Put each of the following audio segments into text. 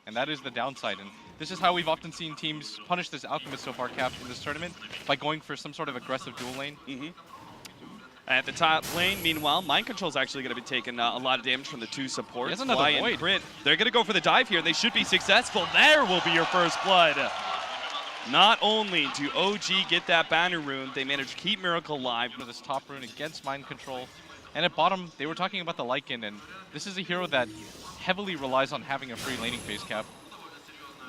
And that is the downside. And this is how we've often seen teams punish this Alchemist so far, Cap, in this tournament, by going for some sort of aggressive dual lane. At the top lane, meanwhile, Mind Control is actually going to be taking a lot of damage from the two supports. He has another Fly Void. and Crit. They're going to go for the dive here. They should be successful. There will be your first blood. Not only do OG get that banner rune, they manage to keep Miracle alive. For this top rune against Mind Control. And at bottom, they were talking about the Lycan, and this is a hero that heavily relies on having a free laning phase, Cap.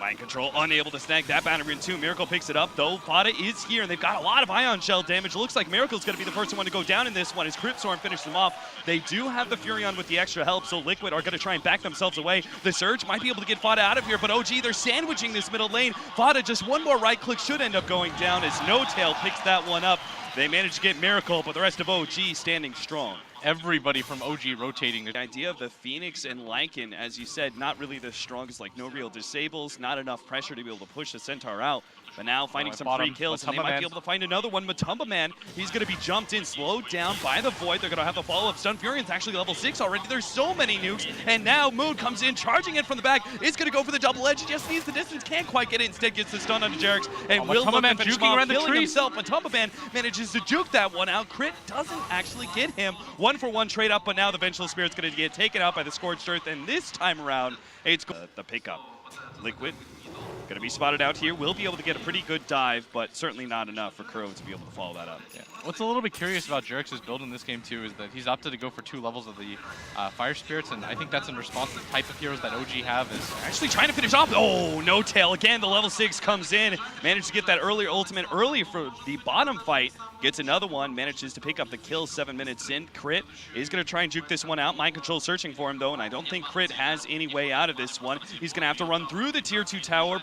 Mind Control unable to snag that banner rune too. Miracle picks it up though. Vada is here and they've got a lot of Ion Shell damage. It looks like Miracle's going to be the first one to go down in this one as Crypt Storm finishes them off. They do have the Furion with the extra help, so Liquid are going to try and back themselves away. The Surge might be able to get Vada out of here, but OG, they're sandwiching this middle lane. Vada, just one more right click should end up going down as No Tail picks that one up. They managed to get Miracle, but the rest of OG standing strong. Everybody from OG rotating. The idea of the Phoenix and Lycan, as you said, not really the strongest, like no real disables, not enough pressure to be able to push the Centaur out. But now finding some free kills, and they might be able to find another one. Mutumba Man, he's going to be jumped in, slowed down by the Void. They're going to have the follow-up stun. Furion's actually level 6 already. There's so many nukes, and now Moon comes in, charging in from the back. It's going to go for the double edge. He just needs the distance, can't quite get it. Instead gets the stun onto Jarex, and will look to finish him killing himself. Mutumba Man manages to juke that one out. Crit doesn't actually get him. 1-for-1 trade up, but now the Vengeful Spirit's going to get taken out by the Scorched Earth, and this time around, it's the pickup. Liquid going to be spotted out here. Will be able to get a pretty good dive, but certainly not enough for Kuro to be able to follow that up. Yeah. What's a little bit curious about Jerix's build in this game too is that he's opted to go for 2 levels of the Fire Spirits, and I think that's in response to the type of heroes that OG have. Is actually trying to finish off. Oh, No Tail again. The level 6 comes in, managed to get that earlier ultimate early for the bottom fight. Gets another one, manages to pick up the kill 7 minutes in. Crit is going to try and juke this one out. Mind Control searching for him though, and I don't think Crit has any way out of this one. He's going to have to run through the tier 2 tower,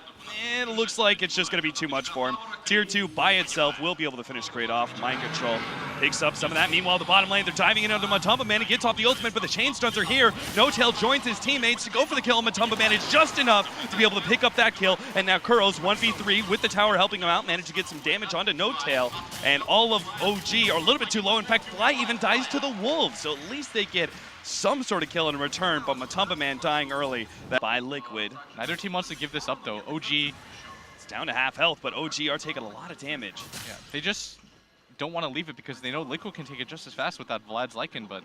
and it looks like it's just going to be too much for him. Tier 2 by itself will be able to finish Crit off. Mind Control picks up some of that. Meanwhile, the bottom lane, they're diving in onto Mutumba Man. He gets off the ultimate, but the chain stuns are here. No Tail joins his teammates to go for the kill. Mutumba Man is just enough to be able to pick up that kill, and now Kuro's 1v3 with the tower helping him out, managed to get some damage onto No Tail, and all of OG are a little bit too low. In fact, Fly even dies to the Wolves, so at least they get some sort of kill in return, but Mutumba Man dying early by Liquid. Neither team wants to give this up though. OG, it's down to half health, but OG are taking a lot of damage. Yeah, they just don't want to leave it because they know Liquid can take it just as fast with that Vlad's Lycan, but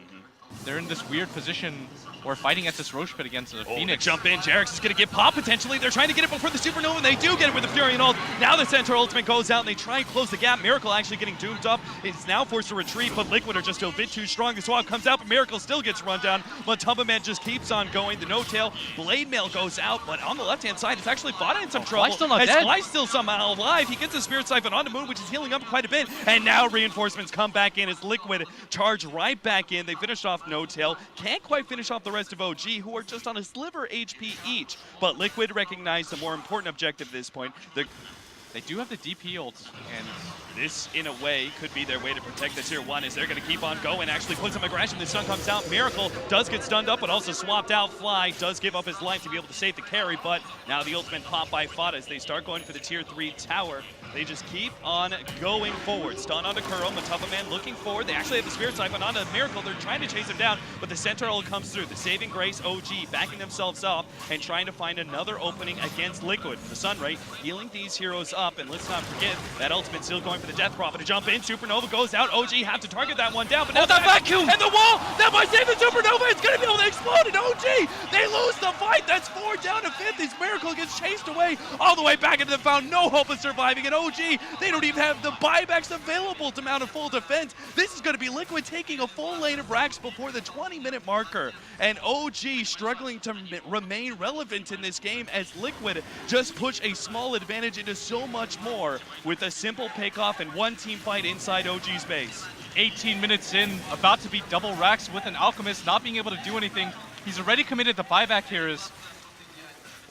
they're in this weird position where fighting at this Roche pit against a Phoenix. Jump in, Jarex is going to get pop potentially. They're trying to get it before the Supernova, and they do get it with the Furion ult. Now the Centaur ultimate goes out, and they try and close the gap. Miracle actually getting doomed up. It's now forced to retreat, but Liquid are just a bit too strong. The swap comes out, but Miracle still gets run down. Mutumba Man just keeps on going. The No Tail Blade Mail goes out, but on the left-hand side, it's actually Vada in some trouble. Fly's still not dead. Fly's still somehow alive. He gets the Spirit Siphon onto Moon, which is healing up quite a bit, and now reinforcements come back in as Liquid charge right back in. They finished off No Tail. Can't quite finish off the rest of OG, who are just on a sliver HP each. But Liquid recognize the more important objective at this point. They do have the DP ults, and this, in a way, could be their way to protect the tier 1 as they're going to keep on going. Actually put some aggression. The stun comes out. Miracle does get stunned up, but also swapped out. Fly does give up his life to be able to save the carry, but now the ultimate pop by Fada as they start going for the tier 3 tower. They just keep on going forward. Stun onto Kuro. Mutumba Man looking forward. They actually have the Spirit Siphon onto Miracle. They're trying to chase him down, but the Centaur comes through. The Saving Grace OG backing themselves up and trying to find another opening against Liquid. The Sunray healing these heroes up, and let's not forget that ultimate still going for the Death Prophet to jump in. Supernova goes out. OG have to target that one down, but now that vacuum! And the wall that might save the Supernova. It's going to be able to explode, and OG, they lose the fight. That's 4 down to 5th. This Miracle gets chased away all the way back into the fountain. No hope of surviving, and OG, they don't even have the buybacks available to mount a full defense. This is going to be Liquid taking a full lane of racks before the 20-minute marker, and OG struggling to remain relevant in this game as Liquid just push a small advantage into so much more with a simple pick-off and one team fight inside OG's base. 18 minutes in, about to be double racks with an Alchemist not being able to do anything. He's already committed the buyback here.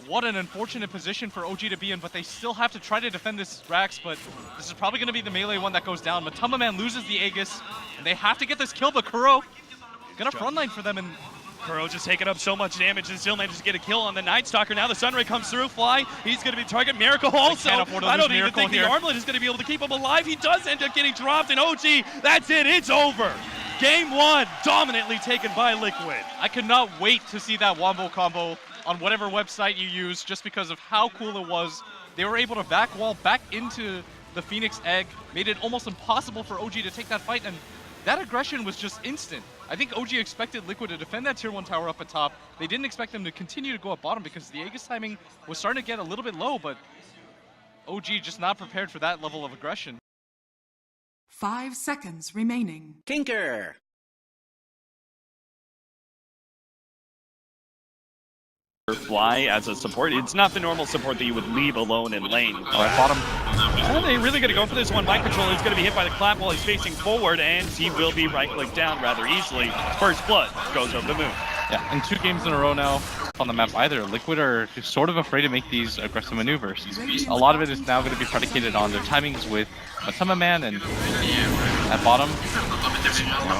What an unfortunate position for OG to be in, but they still have to try to defend this Rax, but this is probably going to be the melee one that goes down. Mutumba Man loses the Aegis, and they have to get this kill, but Kuro gonna frontline for them, and Kuro just taking up so much damage and still manages to get a kill on the Night Stalker. Now the Sunray comes through. Fly, he's going to be target. Miracle also. I don't even think the Armlet is going to be able to keep him alive. He does end up getting dropped, and OG, that's it. It's over. Game 1 dominantly taken by Liquid. I could not wait to see that wombo combo on whatever website you use just because of how cool it was. They were able to back wall back into the Phoenix Egg, made it almost impossible for OG to take that fight, and that aggression was just instant. I think OG expected Liquid to defend that tier 1 tower up at top. They didn't expect them to continue to go up bottom because the Aegis timing was starting to get a little bit low, but OG just not prepared for that level of aggression. 5 seconds remaining. Tinker. Fly as a support. It's not the normal support that you would leave alone in lane. Bottom. They really going to go for this one. Mind control is going to be hit by the clap while he's facing forward, and he will be right-click down rather easily. First blood goes over the moon. Yeah, and 2 games in a row now on the map either. Liquid are sort of afraid to make these aggressive maneuvers. A lot of it is now going to be predicated on their timings with Muhteşem and at bottom.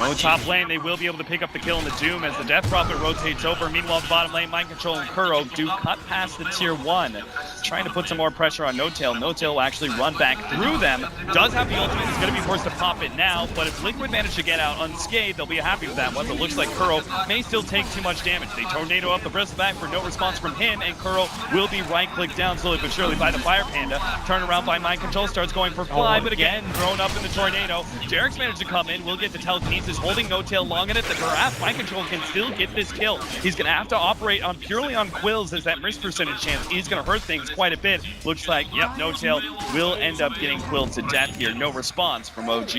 No top lane, they will be able to pick up the kill in the Doom as the Death Prophet rotates over. Meanwhile, the bottom lane, Mind Control and Kuro do cut past the tier 1, trying to put some more pressure on No-Tail. No-Tail will actually run back through them. Does have the ultimate, is going to be forced to pop it now, but if Liquid manage to get out unscathed, they'll be happy with that one. But it looks like Kuro may still take too much damage. They tornado up the bristleback for no response from him, and Kuro will be right-clicked down slowly but surely by the Fire Panda. Turn around by Mind Control, starts going for Fly, but again, thrown up in the tornado. Jarek's managed to come in, will get to telekinesis, holding No-Tail long in it. The Giraffe, Mind Control can still get this kill. He's going to have to operate on purely on Quills as that miss percentage chance is going to hurt things quite a bit. Looks like, yep, No-Tail will end up getting Quilled to death here. No response from OG.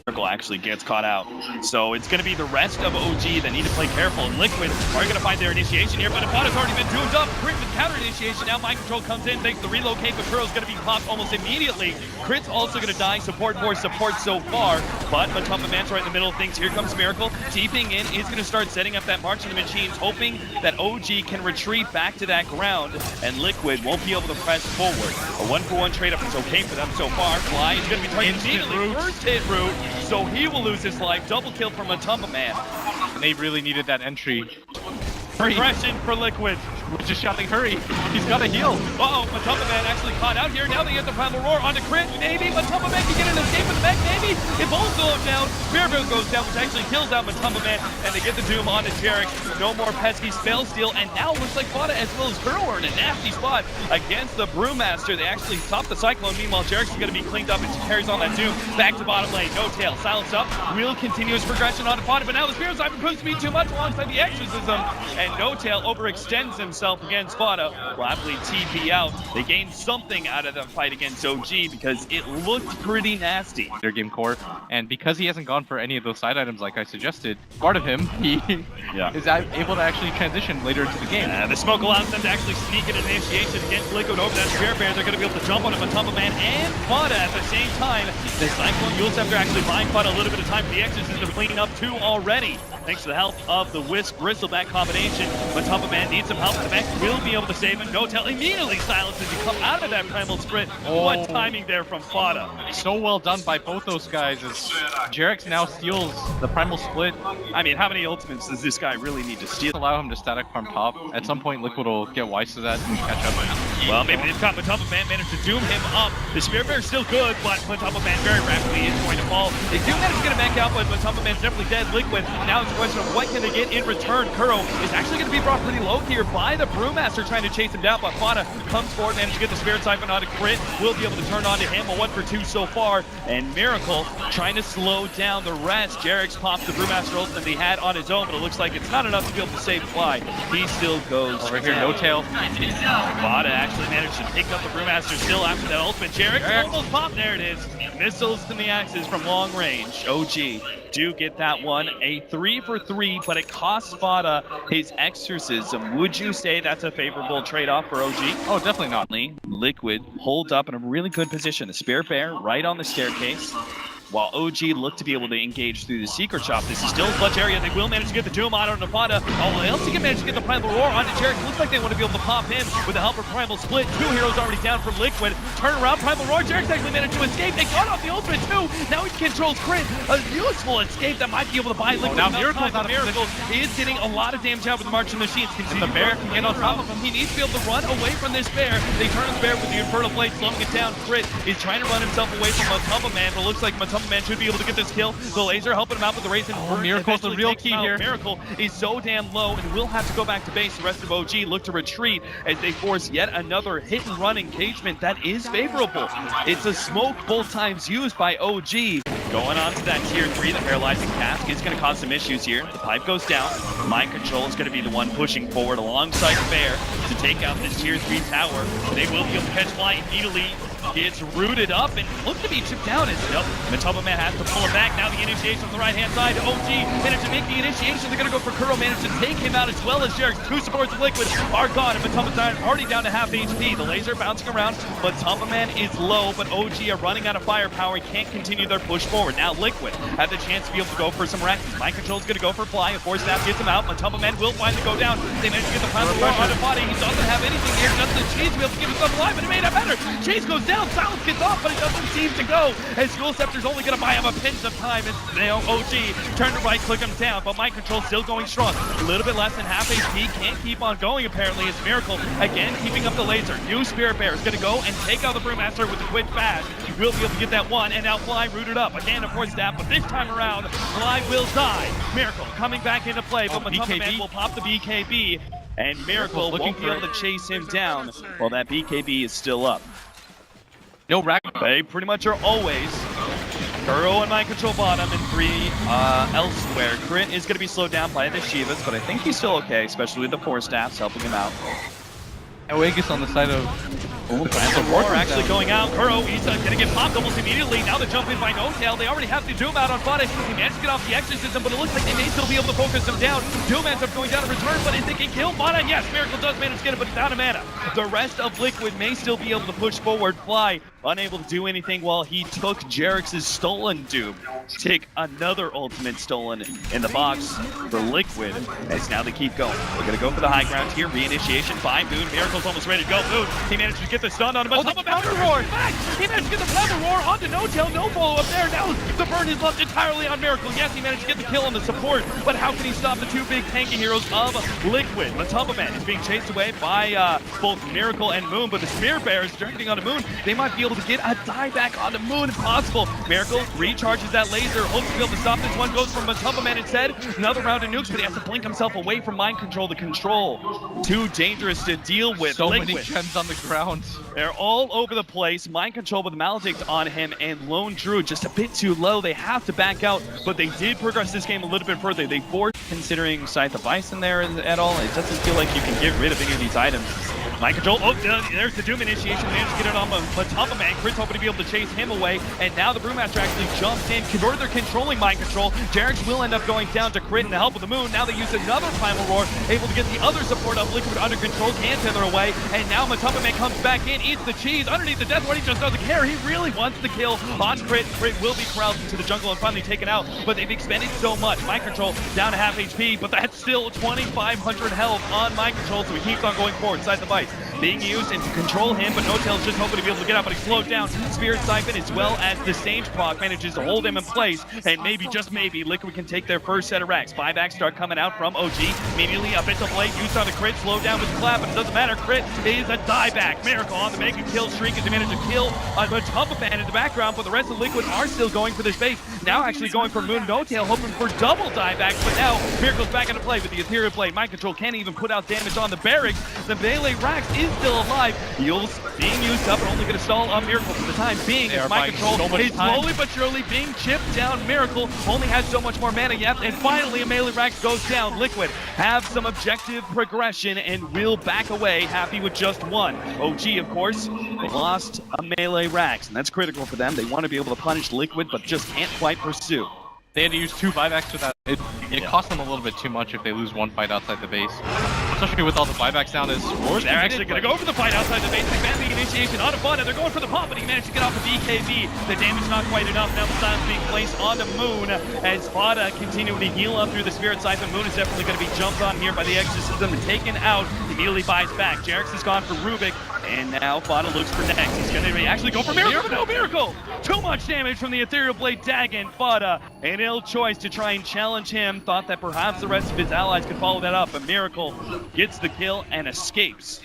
Circle actually gets caught out. So it's going to be the rest of OG that need to play careful. And Liquid are going to find their initiation here, but Ifada's already been doomed up. Crit with counter initiation. Now Mind Control comes in, makes the relocate, but Kuro's going to be popped almost immediately. Crit's also going to die. Support for support so far, but Muhteşem Man's right in the middle of things. Here comes Miracle. TPing in is going to start setting up that march of the machines, hoping that OG can retreat back to that ground, and Liquid won't be able to press forward. A 1-for-1 trade-up is okay for them so far. Fly is going to be targeted immediately. First hit route, so he will lose his life. Double kill from Muhteşem Man. And they really needed that entry. Progression for Liquid. We're just shouting, hurry. He's got to heal. Uh-oh, Muhteşem Man actually caught out here. Now they get the Primal Roar onto Crit. Maybe Muhteşem Man can get an escape in the back. Maybe. It both go down. Spearbill goes down, which actually kills out Muhteşem Man. And they get the Doom onto Jarek. No more pesky spell steal. And now it looks like Fada as well as Kuro are in a nasty spot against the Brewmaster. They actually stop the Cyclone. Meanwhile, Jarek's going to be cleaned up and carries on that Doom. Back to bottom lane. No-Tail. Silence up. Real continuous progression onto Fada. But now the Spear Cypher proves to be too much alongside the Exorcism. And No-Tail overextends himself against Fada. Will happily TP out. They gained something out of the fight against OG because it looked pretty nasty. Their game core, and because he hasn't gone for any of those side items like I suggested, part of him, he is able to actually transition later into the game. The smoke allows them to actually sneak an initiation against Liquid over that Spear Bear. They're going to be able to jump on a Muhteşem Man and Fada at the same time. The Cyclone Yule Scepter actually buying Fada a little bit of time for the Exorcism to clean up 2 already. Thanks to the help of the Wisp Bristleback combination, Muhteşem Man needs some help. The mech will be able to save him. No-Tail immediately silenced as you come out of that Primal Sprint. What timing there from Fada. So well done by both those guys as Jarek's now steals the Primal Split. I mean, how many ultimates does this guy really need to steal? Allow him to static farm top. At some point, Liquid will get wise to that and catch up. Well, maybe this time Muhteşem Man managed to doom him up. The Spear Bear is still good, but Muhteşem Man very rapidly is going to fall. They do manage to get him back out, but Muhteşem Man's definitely dead. Liquid, now it's a question of what can they get in return. Kuro is actually going to be brought pretty low here by the Brewmaster trying to chase him down, but Fada comes forward, managed to get the Spirit Siphon onto Crit. Will be able to turn on to him, a 1-for-2 so far. And Miracle trying to slow down the rest. Jarek's popped the Brewmaster ult that he had on his own, but it looks like it's not enough to be able to save Fly. He still goes over here, No-Tail. Fada actually managed to pick up the Brewmaster still after that ultimate. Jarek almost popped. There it is. Missiles to the axes from long range. OG do get that one. A 3-for-3, but it costs Fada his Exorcism. Would you say that's a favorable trade-off for OG? Oh, definitely not. Liquid hold up in a really good position. The Spear Bear right on the staircase. While OG look to be able to engage through the secret shop. This is still a clutch area. They will manage to get the Doom on Fada. Oh, else he can manage to get the Primal Roar onto Jarek. Looks like they want to be able to pop him with the help of Primal Split. 2 heroes already down from Liquid. Turn around, Primal Roar. Jarek's actually managed to escape. They got off the ultimate too. Now he controls Crit. A useful escape that might be able to buy Liquid. Now Miracle's out of Miracle is getting a lot of damage out with the March of the Machines. Can the Bear can get on top of him. He needs to be able to run away from this Bear. They turn the Bear with the Infernal Blade, slowing it down. Crit is trying to run himself away from Muhteşem Man, but it looks like Muhteşem Matumba Man should be able to get this kill. The laser helping him out with the Raisin. Miracle's the real key here. Miracle is so damn low and will have to go back to base. The rest of OG look to retreat as they force yet another hit and run engagement that is favorable. It's a smoke both times used by OG. Going on to that tier 3, the paralyzing cask is going to cause some issues here. The pipe goes down. Mind Control is going to be the one pushing forward alongside Fair to take out this tier 3 tower. They will be able to catch Fly immediately. Gets rooted up and look to be chipped down as nope. Matumba Man has to pull him back. Now the initiation on the right-hand side. OG managed to make the initiation. They're going to go for Kuro. Managed to take him out as well as Jerix. 2 supports of Liquid are gone, and Matumba Man already down to half HP. The laser bouncing around, but Matumba Man is low, but OG are running out of firepower and can't continue their push forward. Now Liquid have the chance to be able to go for some racks. Mind Control is going to go for Fly. A force snap gets him out. Matumba Man will finally go down. They managed to get the final war on the body. He doesn't have anything here. Just the Chase to be able to give himself alive, but it made it better. Chase goes down. Silence gets off, but it doesn't seem to go. As School Scepter's only going to buy him a pinch of time. It's now OG. Turn to right, click him down, but Mind Control still going strong. A little bit less than half HP. Can't keep on going, apparently. It's Miracle again keeping up the laser. New Spirit Bear is going to go and take out the Brewmaster with the quick fast. Will be able to get that one, and now Fly rooted up. Again, of course, that, but this time around, Fly will die. Miracle coming back into play, but Matumba Man will pop the BKB, and Miracle won't be able to chase him down while that BKB is still up. No rack. They pretty much are always Kuro and Mind Control bottom and 3 elsewhere. Crit is going to be slowed down by the Shivas, but I think he's still okay, especially with the 4 staffs helping him out. Aegis on the side of... The Roar actually going out. Kuro, he's going to get popped almost immediately. Now the jump in by No-Tail. They already have to Doom out on Foddish. He managed to get off the Exorcism, but it looks like they may still be able to focus him down. Doom ends up going down in return, but is they can kill Mana? Yes, Miracle does manage to get it, but he's out of mana. The rest of Liquid may still be able to push forward. Fly unable to do anything while he took Jerix's stolen Doom. Take another ultimate stolen in the box for Liquid, as now they keep going. We're going to go for the high ground here. Reinitiation by Moon. Miracle's almost ready to go. Moon, he managed to get the stun on him. The counter roar! He managed to get the counter roar onto No-Tail. No follow-up there. Now the burn is left entirely on Miracle. Yes, he managed to get the kill on the support, but how can he stop the 2 big tanky heroes of Liquid? Matumba Man is being chased away by both Miracle and Moon, but the Spear Bears directing onto Moon. They might be able to get a dieback onto Moon if possible. Miracle recharges that laser, hopes to be able to stop this one. Goes from Matumba Man instead. Another round of nukes, but he has to blink himself away from Mind Control. The control too dangerous to deal with. So Liquid. many gems on the ground. They're all over the place. Mind Control with Maledict on him, and Lone Druid just a bit too low. They have to back out, but they did progress this game a little bit further. They forced considering Scythe of Ice in there at all. It doesn't feel like you can get rid of any of these items. Mind Control, oh, there's the Doom initiation, managed to get it on Matumba Man. Crit's hoping to be able to chase him away, and now the Brewmaster actually jumps in. Further controlling Mind Control. Jerix will end up going down to Crit in the help of the Moon. Now they use another Primal Roar, able to get the other support of Liquid under control, can't tether away, and now Matumba Man comes back in, eats the cheese underneath the Death Ward. He just doesn't care. He really wants the kill on Crit. Crit will be corralled into the jungle and finally taken out, but they've expended so much. Mind Control down to half HP, but that's still 2,500 health on Mind Control, so he keeps on going forward. Scythe of Ice being used and to control him, but No-Tail's just hoping to be able to get out, but he's slowed down. Spirit Siphon as well as the Sage proc manages to hold him in place, and maybe, just maybe, Liquid can take their first set of racks. Buybacks start coming out from OG. Immediately a bit of blade used on the Crit, slowed down with the clap, but it doesn't matter. Crit is a dieback. Miracle on the make a kill streak as they manage to kill Matumba Man in the background, but the rest of Liquid are still going for this base. Now actually going for Moon. No-Tail hoping for double diebacks, but now Miracle's back into play with the Ethereal Blade. Mind Control can't even put out damage on the barracks. The melee Rax is still alive. Heals being used up and only going to stall on Miracle for the time being. As Mind Control is slowly but surely being chipped down. Miracle only has so much more mana yet, and finally a melee Rax goes down. Liquid have some objective progression and will back away, happy with just one. OG, of course, lost a melee Rax, and that's critical for them. They want to be able to punish Liquid, but just can't quite pursue. They had to use 2 buybacks for that. It cost them a little bit too much if they lose 1 fight outside the base. Especially with all the buybacks down as Roar's they're actually going to go for the fight outside the base. They ban the initiation on a button. They're going for the pop, but he managed to get off the BKB. The damage not quite enough. Now the silence being placed on the Moon as Vada continuing to heal up through the Spirit Siphon. Moon is definitely going to be jumped on here by the Exorcism and taken out. Immediately buys back. Jerix is gone for Rubik. And now Vada looks for next. He's going to actually go for Miracle, but no Miracle! Too much damage from the Ethereal Blade Dagon. Vada, an ill choice to try and challenge him. Thought that perhaps the rest of his allies could follow that up, but Miracle gets the kill and escapes.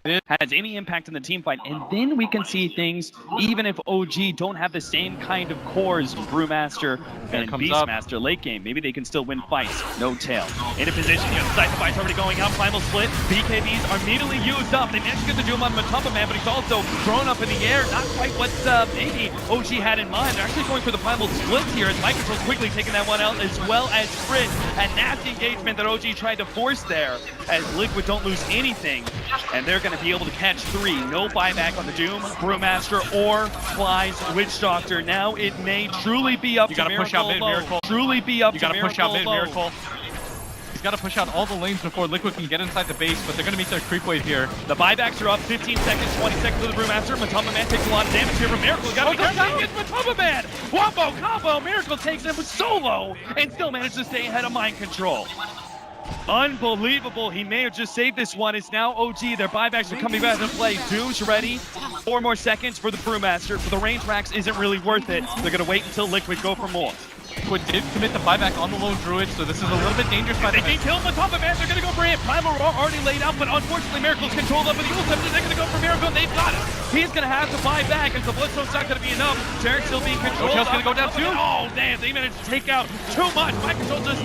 has any impact in the team fight, and then we can see things even if OG don't have the same kind of cores Brewmaster and Beastmaster late game. Maybe they can still win fights. No tail. In a position, you have the fight's already going out. Primal split. BKBs are immediately used up. They managed to get the Doom on Matumba Man, but he's also thrown up in the air. Not quite what maybe OG had in mind. They're actually going for the Primal split here as Microsoft's quickly taking that one out, as well as Crit. A nasty engagement that OG tried to force there, as Liquid don't lose anything, and they're going to be able to catch 3. No buyback on the Doom, Brewmaster, or Fly's Witch Doctor. Now it may truly be up to Miracle. Push out mid, Miracle. Truly be up you to gotta Miracle. Push out mid, Miracle. He's got to push out all the lanes before Liquid can get inside the base, but they're going to meet their creep wave here. The buybacks are up. 15 seconds, 20 seconds for the Brewmaster. Matumba Man takes a lot of damage here from Miracle. Got to be careful against Matumba Man. Wombo combo. Miracle takes him solo and still manages to stay ahead of Mind Control. Unbelievable. He may have just saved this one. It's now OG. Their buybacks are coming back into play. Doom's ready. 4 more seconds for the Brewmaster. For the range racks isn't really worth it. They're going to wait until Liquid go for more. Liquid did commit the buyback on the lone druid, so this is a little bit dangerous. They can kill him on top of man. They're going to go for him. Primal Roar already laid out, but unfortunately Miracle's controlled up with the ultimate. They're going to go for Miracle. They've got him. He's going to have to buy back, and the Bloodstone's not going to be enough. Jarek's still being controlled. Ochel's going to go down too. Oh, damn. They managed to take out too much. Mind Control does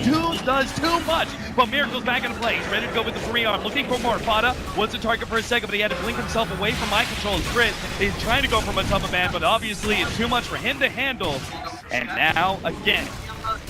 too much. But Miracle's back into play. He's ready to go with the 3-arm. Looking for more. Fada was a target for a second, but he had to blink himself away from Mind Control. Crit is trying to go for Matumba Man, but obviously it's too much for him to handle. And now, again,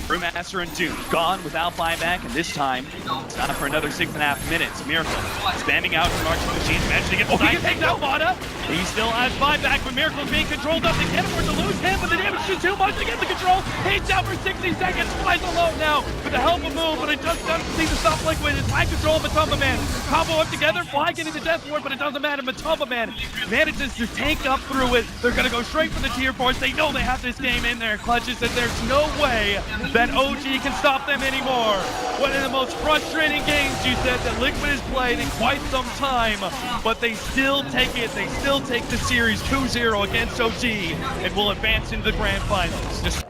Brewmaster and Doom gone without buyback, and this time it's not for another 6.5 minutes. Miracle spamming out from Archie Machines, managed to get the he takes out Fada. He still has buyback, but Miracle's being controlled up. They can't afford to lose him, but the damage is too much to get the control. He's down for 60 seconds, flies alone now with the help of move, but it just doesn't seem to stop Liquid. It's Mind Control Matumba Man. Combo up together, Fly getting the death ward, but it doesn't matter. Matumba Man manages to tank up through it. They're going to go straight for the tier 4s. They know they have this game in their clutches, and there's no way that OG can stop them anymore. One of the most frustrating games, you said, that Liquid has played in quite some time, but they still take it. They still take the series 2-0 against OG and will advance into the grand finals.